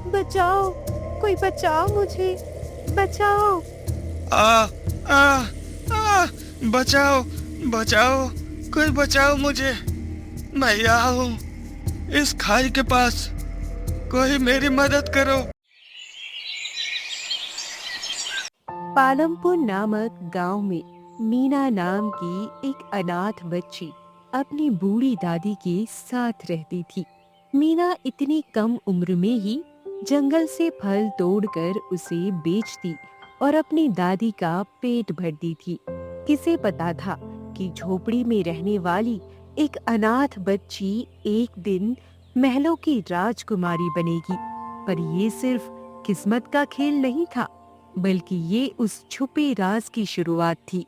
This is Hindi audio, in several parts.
बचाओ, कोई बचाओ मुझे, बचाओ। आ आ आ बचाओ, बचाओ, कोई बचाओ मुझे। मैं यहाँ हूँ, इस खाई के पास। कोई मेरी मदद करो। पालमपुर नामक गांव में मीना नाम की एक अनाथ बच्ची अपनी बूढ़ी दादी के साथ रहती थी। मीना इतनी कम उम्र में ही जंगल से फल तोड़कर उसे बेचती और अपनी दादी का पेट भरती थी। किसे पता था कि झोपड़ी में रहने वाली एक अनाथ बच्ची एक दिन महलों की राजकुमारी बनेगी। पर ये सिर्फ किस्मत का खेल नहीं था, बल्कि ये उस छुपे राज की शुरुआत थी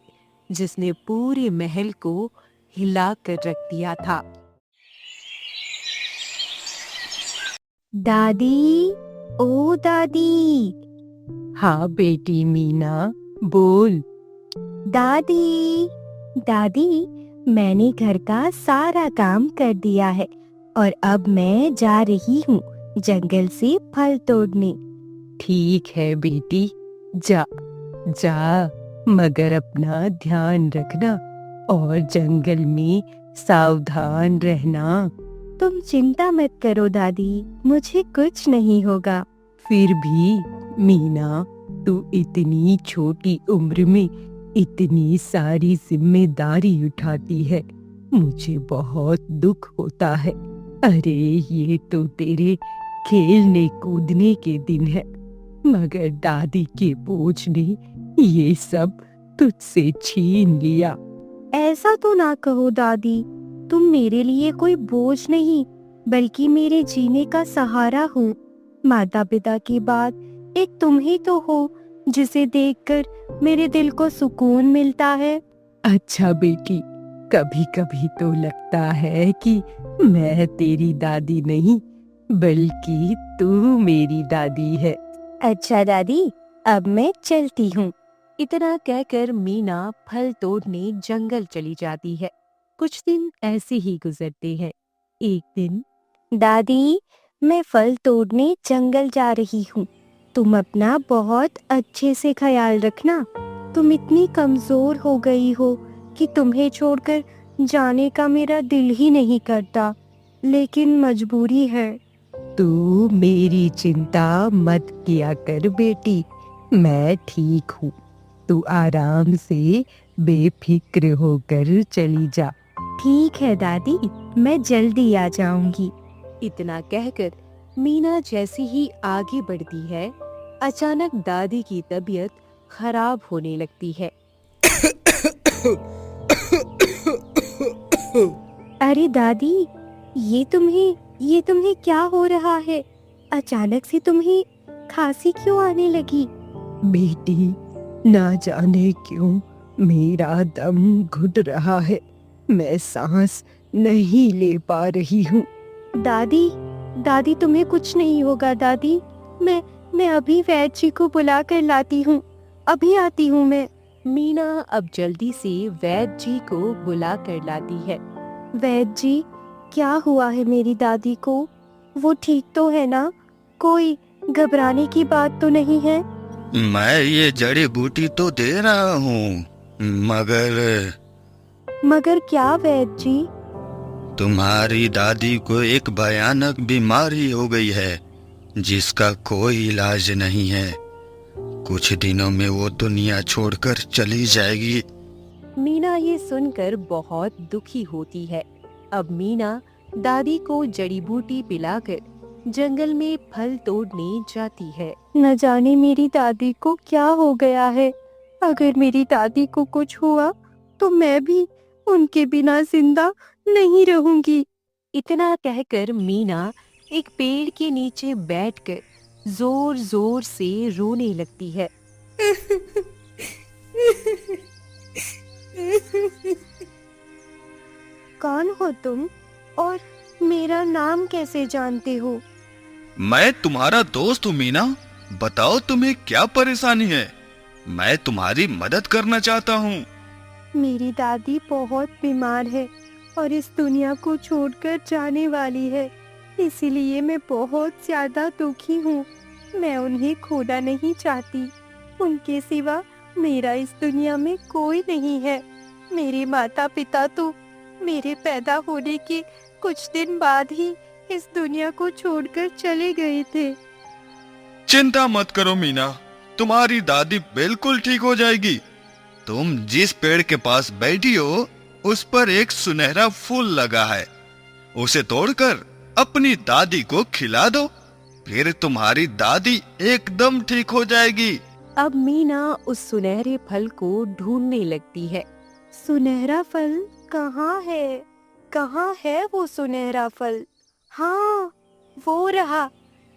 जिसने पूरे महल को हिला कर रख दिया था। दादी, ओ दादी। हाँ बेटी मीना, बोल। दादी, दादी, मैंने घर का सारा काम कर दिया है और अब मैं जा रही हूँ जंगल से फल तोड़ने। ठीक है बेटी, जा जा, मगर अपना ध्यान रखना और जंगल में सावधान रहना। तुम चिंता मत करो दादी, मुझे कुछ नहीं होगा। फिर भी मीना, तू इतनी छोटी उम्र में इतनी सारी जिम्मेदारी उठाती है, मुझे बहुत दुख होता है। अरे ये तो तेरे खेलने कूदने के दिन है, मगर दादी के बोझ ने ये सब तुझसे छीन लिया। ऐसा तो ना कहो दादी, तुम मेरे लिए कोई बोझ नहीं बल्कि मेरे जीने का सहारा हो। माता पिता के बाद एक तुम ही तो हो जिसे देखकर मेरे दिल को सुकून मिलता है। अच्छा बेटी, कभी कभी तो लगता है कि मैं तेरी दादी नहीं बल्कि तू मेरी दादी है। अच्छा दादी, अब मैं चलती हूँ। इतना कहकर मीना फल तोड़ने जंगल चली जाती है। कुछ दिन ऐसे ही गुजरते हैं। एक दिन, दादी, मैं फल तोड़ने जंगल जा रही हूँ, तुम अपना बहुत अच्छे से ख्याल रखना। तुम इतनी कमजोर हो गई हो कि तुम्हें छोड़कर जाने का मेरा दिल ही नहीं करता, लेकिन मजबूरी है। तू मेरी चिंता मत किया कर बेटी, मैं ठीक हूँ। तू आराम से बेफिक्र होकर चली जा। ठीक है दादी, मैं जल्दी आ जाऊंगी। इतना कहकर मीना जैसे ही आगे बढ़ती है, अचानक दादी की तबीयत खराब होने लगती है। अरे दादी, ये तुम्हें क्या हो रहा है? अचानक से तुम्हें खांसी क्यों आने लगी? बेटी, ना जाने क्यों मेरा दम घुट रहा है, मैं सांस नहीं ले पा रही हूँ। दादी, दादी, तुम्हें कुछ नहीं होगा दादी। मैं अभी वैद्य जी को बुला कर लाती हूँ, अभी आती हूँ मैं। मीना अब जल्दी से वैद्य जी को बुला कर लाती है। वैद्य जी, क्या हुआ है मेरी दादी को? वो ठीक तो है ना? कोई घबराने की बात तो नहीं है? मैं ये जड़ी बूटी तो दे रहा हूँ, मगर क्या वैद्य जी? तुम्हारी दादी को एक भयानक बीमारी हो गई है जिसका कोई इलाज नहीं है। कुछ दिनों में वो दुनिया छोड़कर चली जाएगी। मीना ये सुनकर बहुत दुखी होती है। अब मीना दादी को जड़ी बूटी पिलाकर जंगल में फल तोड़ने जाती है। न जाने मेरी दादी को क्या हो गया है। अगर मेरी दादी को कुछ हुआ तो मैं भी उनके बिना जिंदा नहीं रहूंगी। इतना कहकर मीना एक पेड़ के नीचे बैठकर जोर जोर से रोने लगती है। कौन हो तुम और मेरा नाम कैसे जानते हो? मैं तुम्हारा दोस्त हूँ मीना, बताओ तुम्हें क्या परेशानी है। मैं तुम्हारी मदद करना चाहता हूँ। मेरी दादी बहुत बीमार है और इस दुनिया को छोड़कर जाने वाली है। इसीलिए मैं बहुत ज्यादा दुखी हूँ। मैं उन्हें खोना नहीं चाहती। उनके सिवा मेरा इस दुनिया में कोई नहीं है। मेरे माता पिता तो मेरे पैदा होने के कुछ दिन बाद ही इस दुनिया को छोड़कर चले गए थे। चिंता मत करो मीना, तुम्हारी दादी बिल्कुल ठीक हो जाएगी। तुम जिस पेड़ के पास बैठी हो उस पर एक सुनहरा फूल लगा है, उसे तोड़कर अपनी दादी को खिला दो, फिर तुम्हारी दादी एकदम ठीक हो जाएगी। अब मीना उस सुनहरे फल को ढूंढने लगती है। सुनहरा फल कहाँ है? कहाँ है वो सुनहरा फल? हाँ, वो रहा।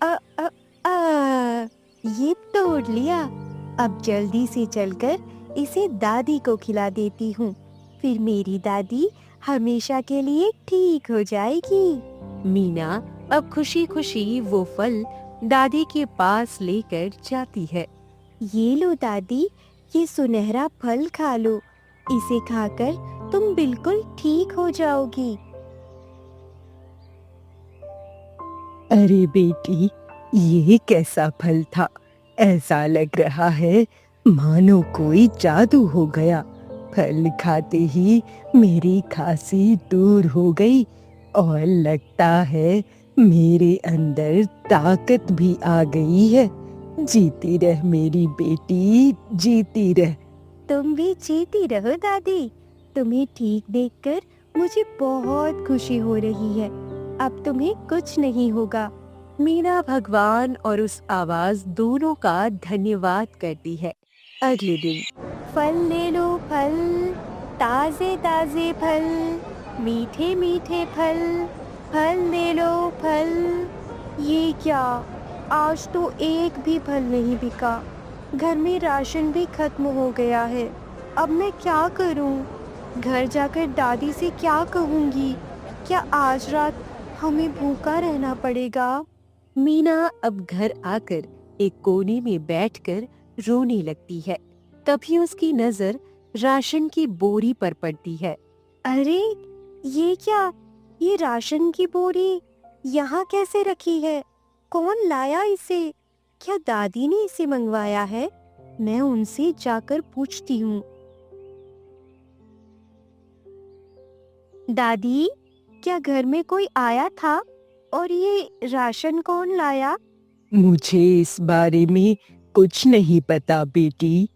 अ, अ, ये तोड़ लिया। अब जल्दी से चलकर इसे दादी को खिला देती हूँ, फिर मेरी दादी हमेशा के लिए ठीक हो जाएगी। मीना अब खुशी खुशी वो फल दादी के पास लेकर जाती है। ये लो दादी, ये सुनहरा फल खा लो। इसे खाकर तुम बिल्कुल ठीक हो जाओगी। अरे बेटी, ये कैसा फल था? ऐसा लग रहा है मानो कोई जादू हो गया। फल खाते ही मेरी खांसी दूर हो गई और लगता है मेरे अंदर ताकत भी आ गई है। जीती रह मेरी बेटी, जीती रह। तुम भी जीती रहो दादी। तुम्हें ठीक देखकर मुझे बहुत खुशी हो रही है। अब तुम्हें कुछ नहीं होगा। मीना भगवान और उस आवाज दोनों का धन्यवाद करती है। अगले दिन, फल ले लो फल, ताजे ताजे फल, मीठे मीठे फल, फल ले लो फल। ये क्या, आज तो एक भी फल नहीं बिका। घर में राशन भी खत्म हो गया है। अब मैं क्या करूं? घर जाकर दादी से क्या कहूंगी? क्या आज रात हमें भूखा रहना पड़ेगा? मीना अब घर आकर एक कोने में बैठकर रोने लगती है। तभी उसकी नजर राशन की बोरी पर पड़ती है। अरे ये क्या? ये राशन की बोरी यहाँ कैसे रखी है? कौन लाया इसे? क्या दादी ने इसे मंगवाया है? मैं उनसे जाकर पूछती हूँ। दादी, क्या घर में कोई आया था? और ये राशन कौन लाया? मुझे इस बारे में कुछ नहीं पता बेटी।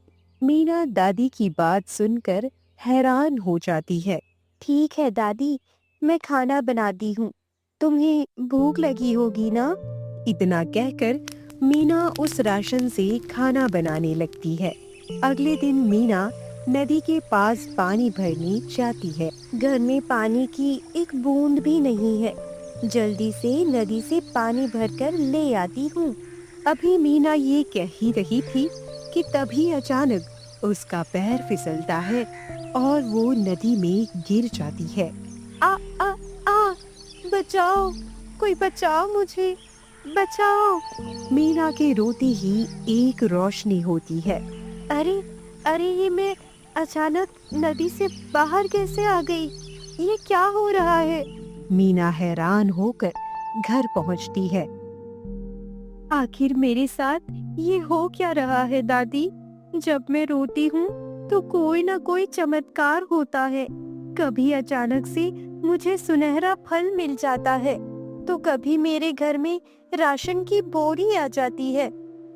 मीना दादी की बात सुनकर हैरान हो जाती है। ठीक है दादी, मैं खाना बनाती हूँ। तुम्हें भूख लगी होगी ना? इतना कहकर मीना उस राशन से खाना बनाने लगती है। अगले दिन मीना नदी के पास पानी भरने जाती है। घर में पानी की एक बूंद भी नहीं है। जल्दी से नदी से पानी भरकर ले आती हूँ। अभी मीना ये कह ही रही थी कि तभी अचानक उसका पैर फिसलता है और वो नदी में गिर जाती है। आ आ आ, बचाओ, कोई बचाओ मुझे, बचाओ। मीना के रोते ही एक रोशनी होती है। अरे अरे, ये मैं अचानक नदी से बाहर कैसे आ गई? ये क्या हो रहा है? मीना हैरान होकर घर पहुंचती है। आखिर मेरे साथ ये हो क्या रहा है दादी? जब मैं रोती हूँ तो कोई ना कोई चमत्कार होता है। कभी अचानक से मुझे सुनहरा फल मिल जाता है, तो कभी मेरे घर में राशन की बोरी आ जाती है।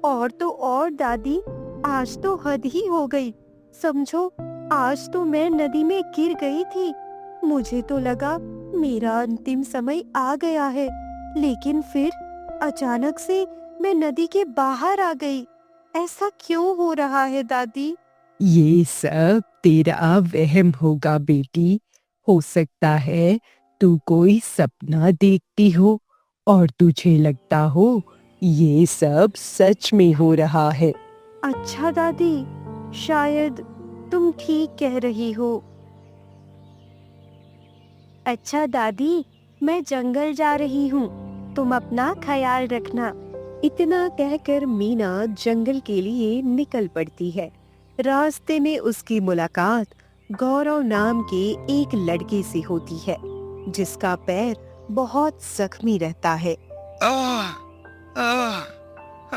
और तो और दादी, आज तो हद ही हो गई। समझो, आज तो मैं नदी में गिर गई थी। मुझे तो लगा मेरा अंतिम समय आ गया है, लेकिन फिर अचानक से मैं नदी के बाहर आ गई। ऐसा क्यों हो रहा है दादी? ये सब तेरा वहम होगा बेटी। हो सकता है तू कोई सपना देखती हो और तुझे लगता हो ये सब सच में हो रहा है। अच्छा दादी, शायद तुम ठीक कह रही हो। अच्छा दादी, मैं जंगल जा रही हूँ, तुम अपना ख्याल रखना। इतना कहकर मीना जंगल के लिए निकल पड़ती है। रास्ते में उसकी मुलाकात गौरव नाम के एक लड़के से होती है, जिसका पैर बहुत जख्मी रहता है। आह, आह,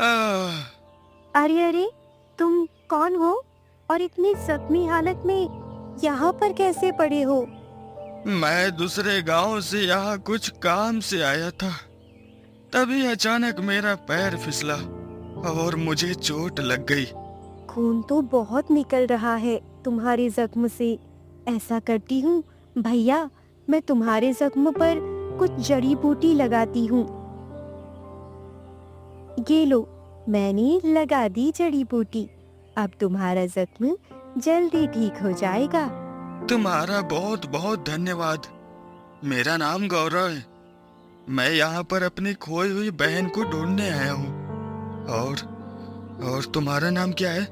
आह। अरे अरे, तुम कौन हो और इतनी जख्मी हालत में यहाँ पर कैसे पड़े हो? मैं दूसरे गांव से यहाँ कुछ काम से आया था, तभी अचानक मेरा पैर फिसला और मुझे चोट लग गई। खून तो बहुत निकल रहा है तुम्हारे जख्म से। ऐसा करती हूँ भैया, मैं तुम्हारे जख्म पर कुछ जड़ी बूटी लगाती हूँ। ये लो, मैंने लगा दी जड़ी बूटी। अब तुम्हारा जख्म जल्दी ठीक हो जाएगा। तुम्हारा बहुत बहुत धन्यवाद। मेरा नाम गौरव है। मैं यहाँ पर अपनी खोई हुई बहन को ढूंढने आया हूँ। और तुम्हारा नाम क्या है?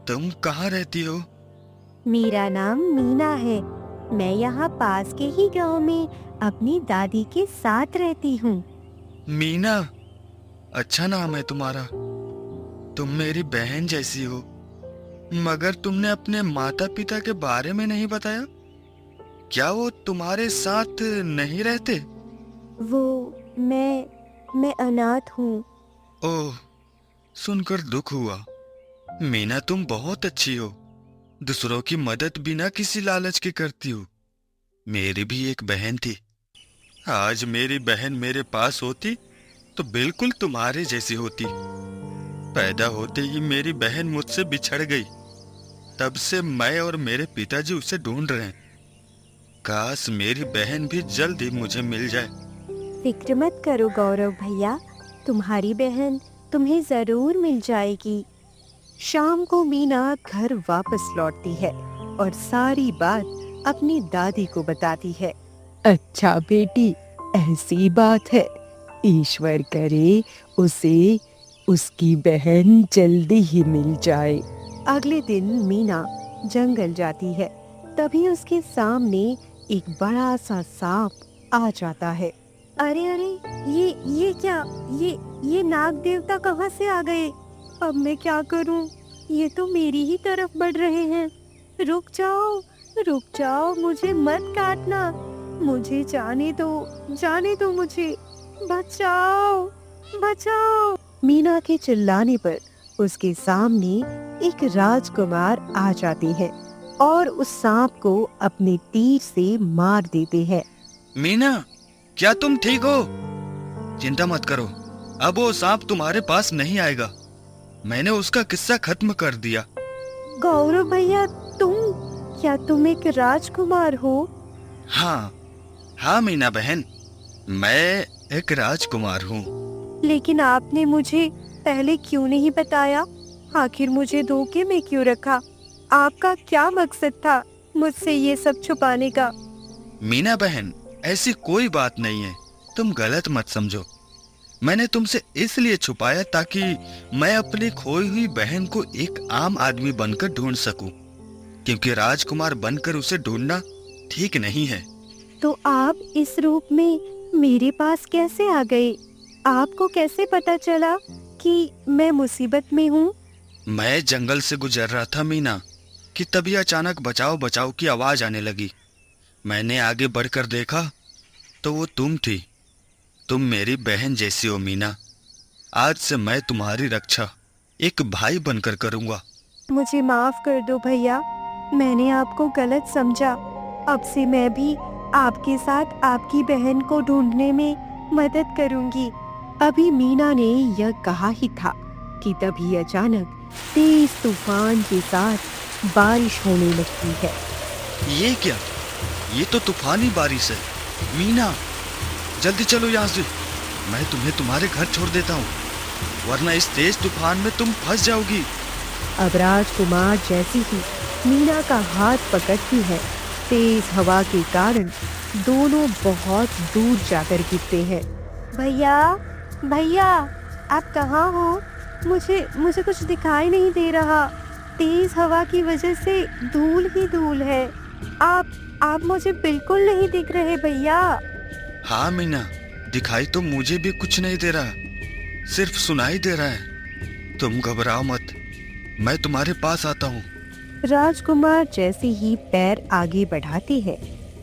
तुम कहाँ रहती हो? मेरा नाम मीना है। मैं यहाँ पास के ही गांव में अपनी दादी के साथ रहती हूँ। मीना, अच्छा नाम है तुम्हारा। तुम मेरी बहन जैसी हो, मगर तुमने अपने माता पिता के बारे में नहीं बताया। क्या वो तुम्हारे साथ नहीं रहते? वो मैं अनाथ हूँ। ओह, सुनकर दुख हुआ। मीना, तुम बहुत अच्छी हो। दूसरों की मदद बिना किसी लालच के करती हो। मेरी भी एक बहन थी। आज मेरी बहन मेरे पास होती तो बिल्कुल तुम्हारे जैसी होती। पैदा होते ही मेरी बहन मुझसे बिछड़ गई। तब से मैं और मेरे पिताजी उसे ढूंढ रहे हैं। काश मेरी बहन भी जल्द ही मुझे मिल जाए। फिक्र मत करो गौरव भैया, तुम्हारी बहन तुम्हें जरूर मिल जाएगी। शाम को मीना घर वापस लौटती है और सारी बात अपनी दादी को बताती है। अच्छा बेटी, ऐसी बात है। ईश्वर करे उसे उसकी बहन जल्दी ही मिल जाए। अगले दिन मीना जंगल जाती है। तभी उसके सामने एक बड़ा सा सांप आ जाता है। अरे अरे, ये क्या? ये नाग देवता कहाँ से आ गए? अब मैं क्या करूं? ये तो मेरी ही तरफ बढ़ रहे हैं। रुक जाओ, मुझे मत काटना। मुझे जाने दो मुझे। बचाओ। मीना के चिल्लाने पर उसके सामने एक राजकुमार आ जाते हैं और उस सांप को अपने तीर से मार देते हैं। मीना, क्या तुम ठीक हो? चिंता मत करो, अब वो सांप तुम्हारे पास नहीं आएगा। मैंने उसका किस्सा खत्म कर दिया। गौरव भैया, क्या तुम एक राजकुमार हो? हाँ मीना बहन, मैं एक राजकुमार हूँ। लेकिन आपने मुझे पहले क्यों नहीं बताया? आखिर मुझे धोखे में क्यों रखा? आपका क्या मकसद था मुझसे ये सब छुपाने का? मीना बहन, ऐसी कोई बात नहीं है, तुम गलत मत समझो। मैंने तुमसे इसलिए छुपाया ताकि मैं अपनी खोई हुई बहन को एक आम आदमी बनकर ढूंढ सकूं, क्योंकि राजकुमार बनकर उसे ढूंढना ठीक नहीं है। तो आप इस रूप में मेरे पास कैसे आ गए? आपको कैसे पता चला कि मैं मुसीबत में हूँ? मैं जंगल से गुजर रहा था मीना, कि तभी अचानक बचाओ बचाओ की आवाज आने लगी। मैंने आगे बढ़कर देखा तो वो तुम थी। तुम मेरी बहन जैसी हो मीना। आज से मैं तुम्हारी रक्षा एक भाई बनकर करूंगा। मुझे माफ कर दो भैया, मैंने आपको गलत समझा। अब से मैं भी आपके साथ आपकी बहन को ढूंढने में मदद करूंगी। अभी मीना ने यह कहा ही था कि तभी अचानक तेज तूफान के साथ बारिश होने लगती है। ये क्या? ये तो तूफानी बारिश है। मीना, जल्दी चलो यहाँ से। मैं तुम्हें तुम्हारे घर छोड़ देता हूँ, वरना इस तेज तूफान में तुम फंस जाओगी। अब राजकुमार जैसी ही मीना का हाथ पकड़ती है, तेज हवा के कारण दोनों बहुत दूर जाकर गिरते हैं। भैया, आप कहाँ हो? मुझे कुछ दिखाई नहीं दे रहा। तेज हवा की वजह से धूल ही धूल है। आप मुझे बिल्कुल नहीं दिख रहे भैया। हाँ मीना, दिखाई तो मुझे भी कुछ नहीं दे रहा, सिर्फ सुनाई दे रहा है। तुम घबराओ मत, मैं तुम्हारे पास आता हूँ। राजकुमार जैसे ही पैर आगे बढ़ाते हैं,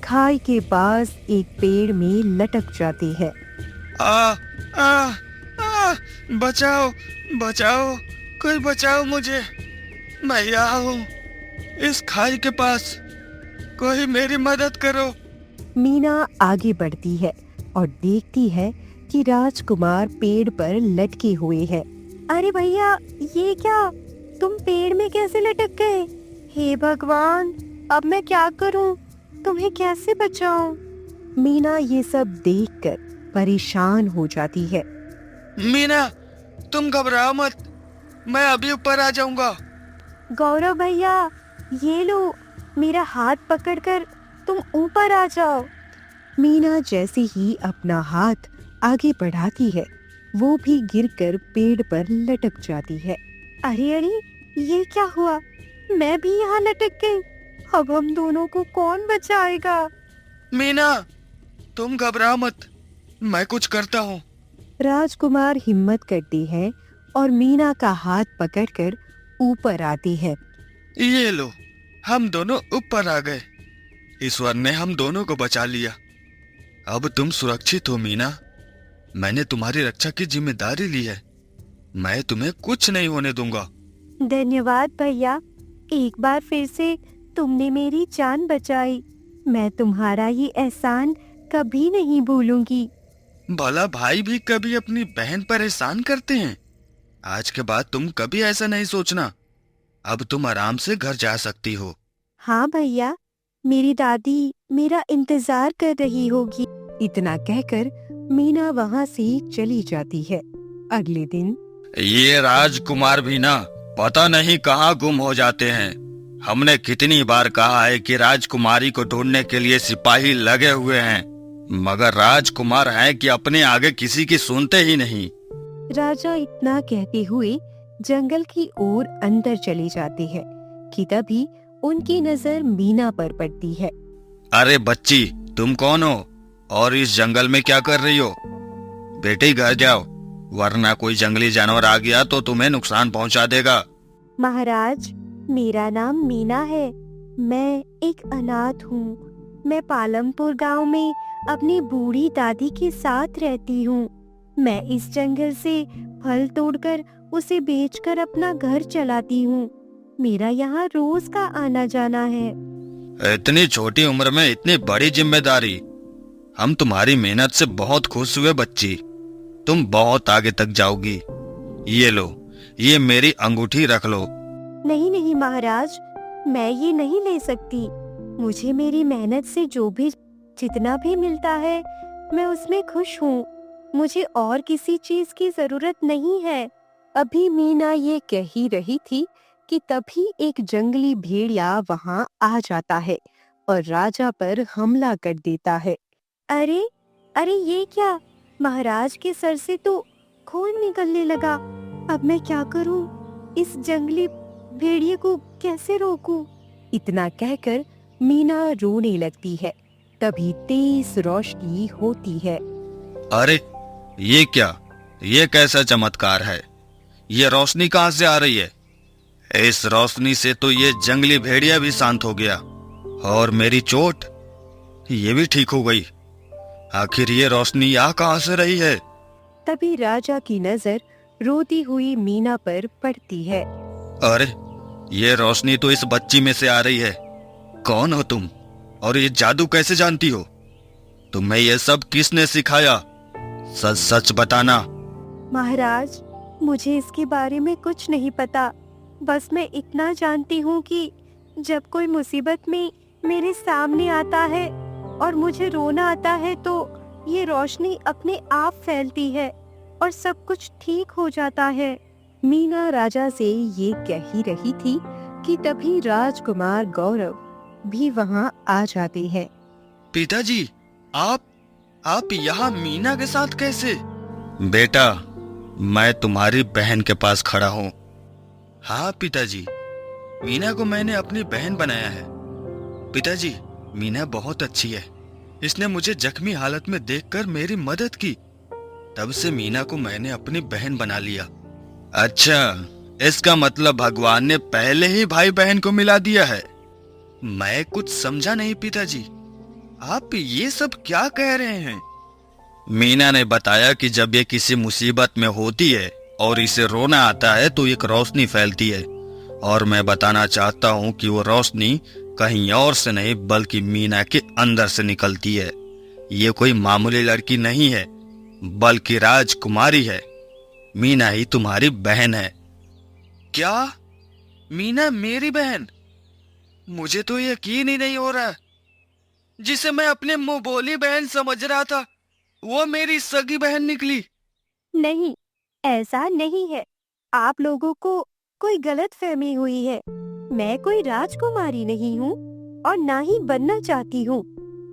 खाई के पास एक पेड़ में लटक जाती है। आ आ आ बचाओ बचाओ, कोई बचाओ मुझे, मैं यहाँ हूँ इस खाई के पास, कोई मेरी मदद करो। मीना आगे बढ़ती है और देखती है कि राजकुमार पेड़ पर लटके हुए हैं। अरे भैया, ये क्या, तुम पेड़ में कैसे लटक गए? हे भगवान, अब मैं क्या करूं? तुम्हें कैसे बचाऊं? मीना ये सब देखकर परेशान हो जाती है। मीना, तुम घबराओ मत, मैं अभी ऊपर आ जाऊंगा। गौरव भैया, ये लो, मेरा हाथ पकड़कर तुम ऊपर आ जाओ। मीना जैसे ही अपना हाथ आगे बढ़ाती है, वो भी गिरकर पेड़ पर लटक जाती है। अरे अरे, ये क्या हुआ? मैं भी यहाँ लटक गई। अब हम दोनों को कौन बचाएगा? मीना, तुम घबराओ मत, मैं कुछ करता हूँ। राजकुमार हिम्मत करती है और मीना का हाथ पकड़कर ऊपर आती है। ये लो, हम दोनों ऊपर आ गए। ईश्वर ने हम दोनों को बचा लिया। अब तुम सुरक्षित हो मीना, मैंने तुम्हारी रक्षा की जिम्मेदारी ली है, मैं तुम्हें कुछ नहीं होने दूंगा। धन्यवाद भैया, एक बार फिर से तुमने मेरी जान बचाई। मैं तुम्हारा ये एहसान कभी नहीं भूलूंगी। भला भाई भी कभी अपनी बहन पर एहसान करते हैं? आज के बाद तुम कभी ऐसा नहीं सोचना। अब तुम आराम से घर जा सकती हो। हाँ भैया, मेरी दादी मेरा इंतजार कर रही होगी। इतना कहकर मीना वहाँ से चली जाती है। अगले दिन ये राजकुमार भी ना पता नहीं कहाँ गुम हो जाते हैं। हमने कितनी बार कहा है कि राजकुमारी को ढूंढने के लिए सिपाही लगे हुए हैं, मगर राजकुमार हैं कि अपने आगे किसी की सुनते ही नहीं। राजा इतना कहते हुए जंगल की ओर अंदर चले जाते हैं कि तभी उनकी नजर मीना पर पड़ती है। अरे बच्ची, तुम कौन हो और इस जंगल में क्या कर रही हो? बेटी घर जाओ, वरना कोई जंगली जानवर आ गया तो तुम्हें नुकसान पहुंचा देगा। महाराज, मेरा नाम मीना है। मैं एक अनाथ हूँ। मैं पालमपुर गांव में अपनी बूढ़ी दादी के साथ रहती हूँ। मैं इस जंगल से फल तोड़कर उसे बेचकर अपना घर चलाती हूँ। मेरा यहाँ रोज का आना जाना है। इतनी छोटी उम्र में इतनी बड़ी जिम्मेदारी, हम तुम्हारी मेहनत से बहुत खुश हुए बच्ची। तुम बहुत आगे तक जाओगी। ये लो, ये मेरी अंगूठी रख लो। नहीं नहीं महाराज, मैं ये नहीं ले सकती। मुझे मेरी मेहनत से जो भी जितना भी मिलता है, मैं उसमें खुश हूँ। मुझे और किसी चीज की जरूरत नहीं है। अभी मीना ये कह ही रही थी कि तभी एक जंगली भेड़िया वहाँ आ जाता है और राजा पर हमला कर देता है। अरे अरे, ये क्या? महाराज के सर से तो खून निकलने लगा। अब मैं क्या करूं? इस जंगली भेड़िए को कैसे रोकूं? इतना कहकर मीना रोने लगती है। तभी तेज रोशनी होती है। अरे ये क्या, ये कैसा चमत्कार है? ये रोशनी कहाँ से आ रही है? इस रोशनी से तो ये जंगली भेड़िया भी शांत हो गया और मेरी चोट ये भी ठीक हो गई। आखिर ये रोशनी यहाँ कहाँ से रही है? तभी राजा की नजर रोती हुई मीना पर पड़ती है। अरे ये रोशनी तो इस बच्ची में से आ रही है। कौन हो तुम और ये जादू कैसे जानती हो? तुम्हें ये सब किसने सिखाया? सच सच बताना। महाराज, मुझे इसके बारे में कुछ नहीं पता। बस मैं इतना जानती हूँ कि जब कोई मुसीबत में मेरे सामने आता है और मुझे रोना आता है तो ये रोशनी अपने आप फैलती है और सब कुछ ठीक हो जाता है। मीना राजा से ये कह ही रही थी कि तभी राजकुमार गौरव भी वहाँ आ जाते हैं। पिताजी, आप यहाँ मीना के साथ कैसे? बेटा, मैं तुम्हारी बहन के पास खड़ा हूँ। हाँ पिताजी, मीना को मैंने अपनी बहन बनाया है। पिताजी, मीना बहुत अच्छी है। इसने मुझे जख्मी हालत में देखकर मेरी मदद की। तब से मीना को मैंने अपनी बहन बना लिया। अच्छा, इसका मतलब भगवान ने पहले ही भाई बहन को मिला दिया है। मैं कुछ समझा नहीं पिताजी। आप ये सब क्या कह रहे हैं? मीना ने बताया कि जब ये किसी मुसीबत में होती है और इसे रोना आता है तो एक रोशनी फैलती है, और मैं बताना चाहता हूँ कि वो रोशनी कहीं और से नहीं बल्कि मीना के अंदर से निकलती है। ये कोई मामूली लड़की नहीं है बल्कि राजकुमारी है। मीना ही तुम्हारी बहन है। क्या? मीना मेरी बहन? मुझे तो यकीन ही नहीं हो रहा। जिसे मैं अपने मुंह बोली बहन समझ रहा था, वो मेरी सगी बहन निकली। नहीं, ऐसा नहीं है। आप लोगों को कोई गलतफहमी हुई है। मैं कोई राजकुमारी नहीं हूँ और ना ही बनना चाहती हूँ।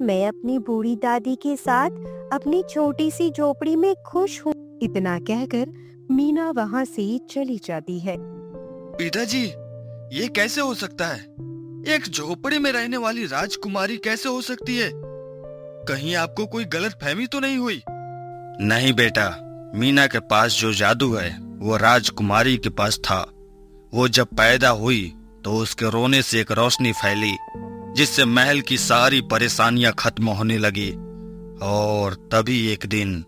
मैं अपनी बूढ़ी दादी के साथ अपनी छोटी सी झोपड़ी में खुश हूँ। इतना कहकर मीना वहाँ से चली जाती है। पिताजी, ये कैसे हो सकता है? एक झोपड़ी में रहने वाली राजकुमारी कैसे हो सकती है? कहीं आपको कोई गलतफहमी तो नहीं हुई? नहीं बेटा, मीना के पास जो जादू है वो राजकुमारी के पास था। वो जब पैदा हुई तो उसके रोने से एक रोशनी फैली जिससे महल की सारी परेशानियां खत्म होने लगी। और तभी एक दिन,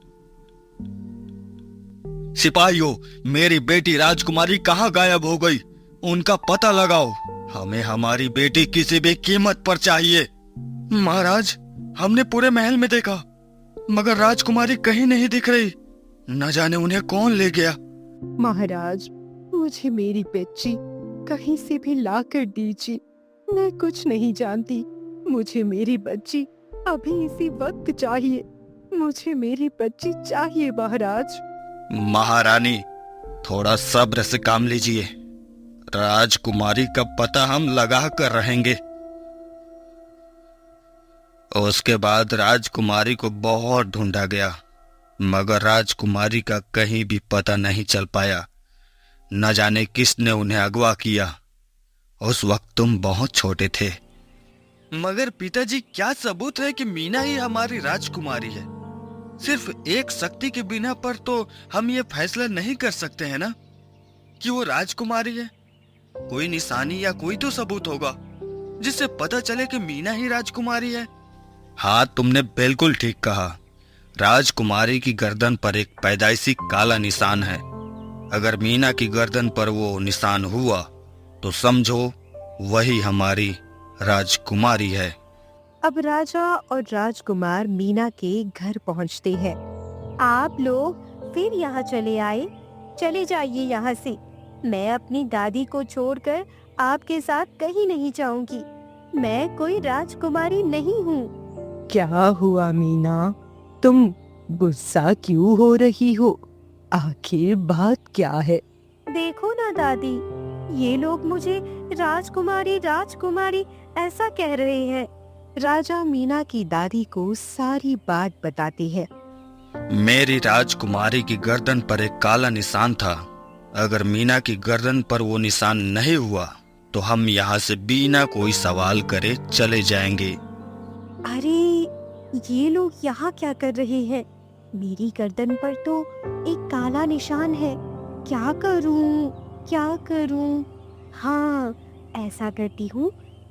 सिपाहियों, मेरी बेटी राजकुमारी कहाँ गायब हो गई? उनका पता लगाओ। हमें हमारी बेटी किसी भी कीमत पर चाहिए। महाराज, हमने पूरे महल में देखा मगर राजकुमारी कहीं नहीं दिख रही। न जाने उन्हें कौन ले गया। महाराज, मुझे मेरी बच्ची कहीं से भी ला कर दीजिए। मैं कुछ नहीं जानती। मुझे मेरी बच्ची अभी इसी वक्त चाहिए। मुझे मेरी बच्ची चाहिए महाराज। महारानी, थोड़ा सब्र से काम लीजिए। राजकुमारी का पता हम लगा कर रहेंगे। उसके बाद राजकुमारी को बहुत ढूंढा गया मगर राजकुमारी का कहीं भी पता नहीं चल पाया। न जाने किसने उन्हें अगवा किया। उस वक्त तुम बहुत छोटे थे। मगर पिताजी, क्या सबूत है कि मीना ही हमारी राजकुमारी है? सिर्फ एक शक्ति के बिना पर तो हम ये फैसला नहीं कर सकते हैं ना कि वो राजकुमारी है। कोई निशानी या कोई तो सबूत होगा जिससे पता चले कि मीना ही राजकुमारी है। हाँ, तुमने बिल्कुल ठीक कहा। राजकुमारी की गर्दन पर एक पैदाइशी काला निशान है। अगर मीना की गर्दन पर वो निशान हुआ तो समझो वही हमारी राजकुमारी है। अब राजा और राजकुमार मीना के घर पहुंचते हैं। आप लोग फिर यहाँ चले आए? चले जाइए यहाँ से। मैं अपनी दादी को छोड़कर आपके साथ कहीं नहीं जाऊंगी। मैं कोई राजकुमारी नहीं हूँ। क्या हुआ मीना? तुम गुस्सा क्यों हो रही हो? आखिर बात क्या है? देखो ना दादी, ये लोग मुझे राजकुमारी राजकुमारी ऐसा कह रहे हैं। राजा मीना की दादी को सारी बात बताती है। मेरी राजकुमारी की गर्दन पर एक काला निशान था। अगर मीना की गर्दन पर वो निशान नहीं हुआ तो हम यहाँ से बिना कोई सवाल करे चले जाएंगे। अरे, ये लोग यहाँ क्या कर रहे हैं? मेरी गर्दन पर तो एक काला निशान है। क्या करूं? क्या करूं? हाँ, ऐसा करती हूँ,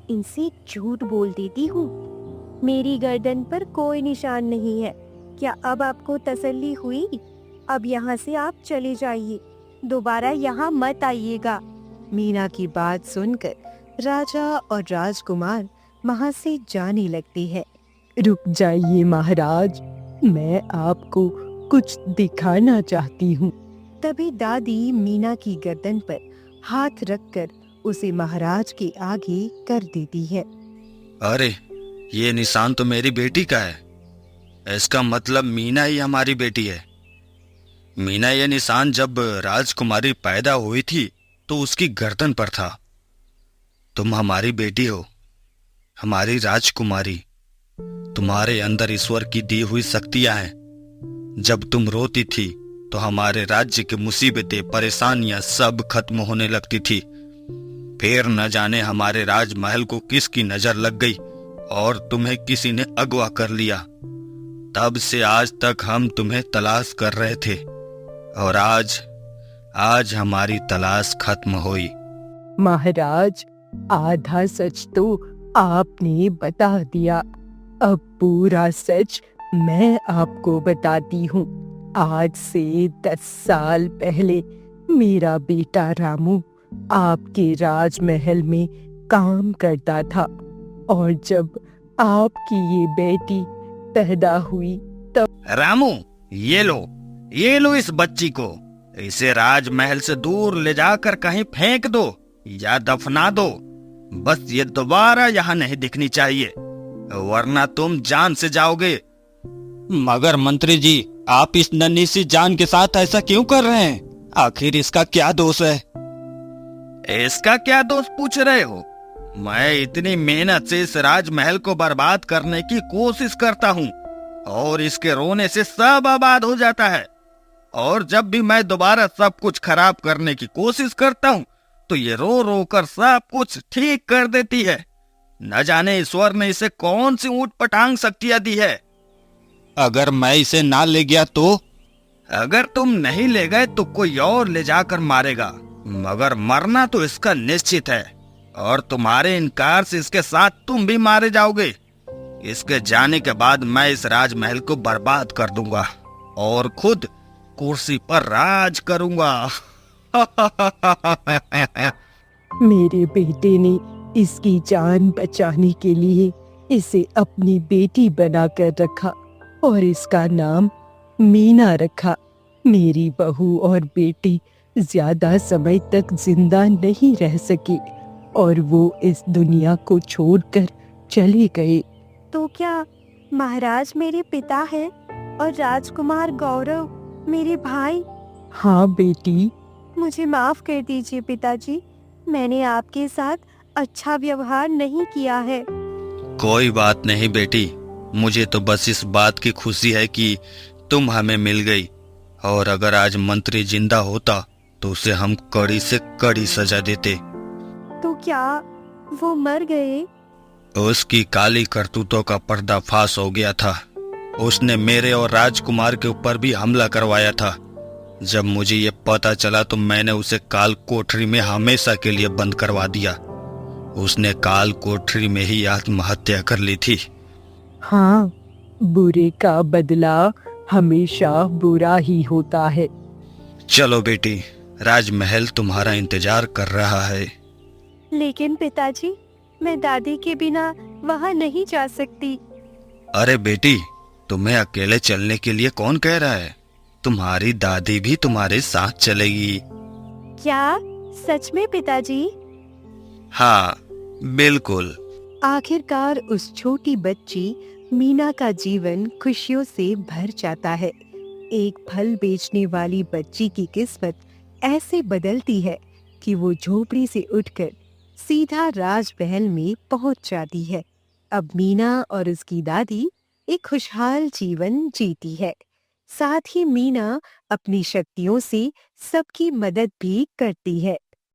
इनसे झूठ बोल देती हूँ। मेरी गर्दन पर कोई निशान नहीं है। क्या अब आपको तसल्ली हुई? अब यहाँ से आप चले जाइए। दोबारा यहाँ मत आइएगा। मीना की बात सुनकर राजा और राजकुमार वहाँ से जाने लगते हैं। रुक जाइए महाराज, मैं आपको कुछ दिखाना चाहती हूँ। तभी दादी मीना की गर्दन पर हाथ रखकर उसे महाराज के आगे कर देती है। अरे, ये निशान तो मेरी बेटी का है। इसका मतलब मीना ही हमारी बेटी है। मीना, ये निशान जब राजकुमारी पैदा हुई थी तो उसकी गर्दन पर था। तुम हमारी बेटी हो, हमारी राजकुमारी। तुम्हारे अंदर ईश्वर की दी हुई शक्तियां हैं। जब तुम रोती थी तो हमारे राज्य की मुसीबतें, परेशानियां सब खत्म होने लगती थी। फिर न जाने हमारे राजमहल को किसकी नजर लग गई और तुम्हें किसी ने अगवा कर लिया। तब से आज तक हम तुम्हें तलाश कर रहे थे और आज हमारी तलाश खत्म हुई। महाराज, आधा सच तो आपने बता दिया। अब पूरा सच मैं आपको बताती हूँ। आज से 10 साल पहले मेरा बेटा रामू आपके राजमहल में काम करता था, और जब आपकी ये बेटी पैदा हुई तब रामू, ये लो इस बच्ची को। इसे राजमहल से दूर ले जाकर कहीं फेंक दो या दफना दो। बस ये दोबारा यहाँ नहीं दिखनी चाहिए, वरना तुम जान से जाओगे। मगर मंत्री जी, आप इस नन्ही सी जान के साथ ऐसा क्यों कर रहे हैं? आखिर इसका क्या दोष है? इसका क्या दोष पूछ रहे हो? मैं इतनी मेहनत से इस राजमहल को बर्बाद करने की कोशिश करता हूँ, और इसके रोने से सब आबाद हो जाता है। और जब भी मैं दोबारा सब कुछ खराब करने की कोशिश करता हूँ, तो ये रो रो कर सब कुछ ठीक कर देती है। न जाने ईश्वर ने इसे कौन सी ऊंट पटांग शक्तियां दी है। अगर मैं इसे ना ले गया तो? अगर तुम नहीं ले गए तो कोई और ले जाकर मारेगा, मगर मरना तो इसका निश्चित है, और तुम्हारे इनकार से इसके साथ तुम भी मारे जाओगे। इसके जाने के बाद मैं इस राजमहल को बर्बाद कर दूंगा और खुद कुर्सी पर राज करूंगा। मेरे बेटे ने इसकी जान बचाने के लिए इसे अपनी बेटी बनाकर रखा और इसका नाम मीना रखा। मेरी बहू और बेटी ज्यादा समय तक जिंदा नहीं रह सकी और वो इस दुनिया को छोड़कर चले गए। तो क्या महाराज मेरे पिता हैं और राजकुमार गौरव मेरे भाई? हाँ बेटी। मुझे माफ कर दीजिए पिताजी, मैंने आपके साथ अच्छा व्यवहार नहीं किया है। कोई बात नहीं बेटी, मुझे तो बस इस बात की खुशी है कि तुम हमें मिल गई, और अगर आज मंत्री जिंदा होता तो उसे हम कड़ी से कड़ी सजा देते। तो क्या वो मर गए? उसकी काली करतूतों का पर्दाफाश हो गया था। उसने मेरे और राजकुमार के ऊपर भी हमला करवाया था। जब मुझे ये पता चला तो मैंने उसे काल कोठरी में हमेशा के लिए बंद करवा दिया। उसने काल कोठरी में ही आत्महत्या कर ली थी। हाँ, बुरे का बदला हमेशा बुरा ही होता है। चलो बेटी, राजमहल तुम्हारा इंतजार कर रहा है। लेकिन पिताजी, मैं दादी के बिना वहाँ नहीं जा सकती। अरे बेटी, तुम्हें अकेले चलने के लिए कौन कह रहा है? तुम्हारी दादी भी तुम्हारे साथ चलेगी। क्या सच में पिताजी? हाँ, बिल्कुल। आखिरकार उस छोटी बच्ची मीना का जीवन खुशियों से भर जाता है। एक फल बेचने वाली बच्ची की किस्मत ऐसे बदलती है कि वो झोपड़ी से उठकर सीधा राजमहल में पहुंच जाती है। अब मीना और उसकी दादी एक खुशहाल जीवन जीती है। साथ ही मीना अपनी शक्तियों से सबकी मदद भी करती है।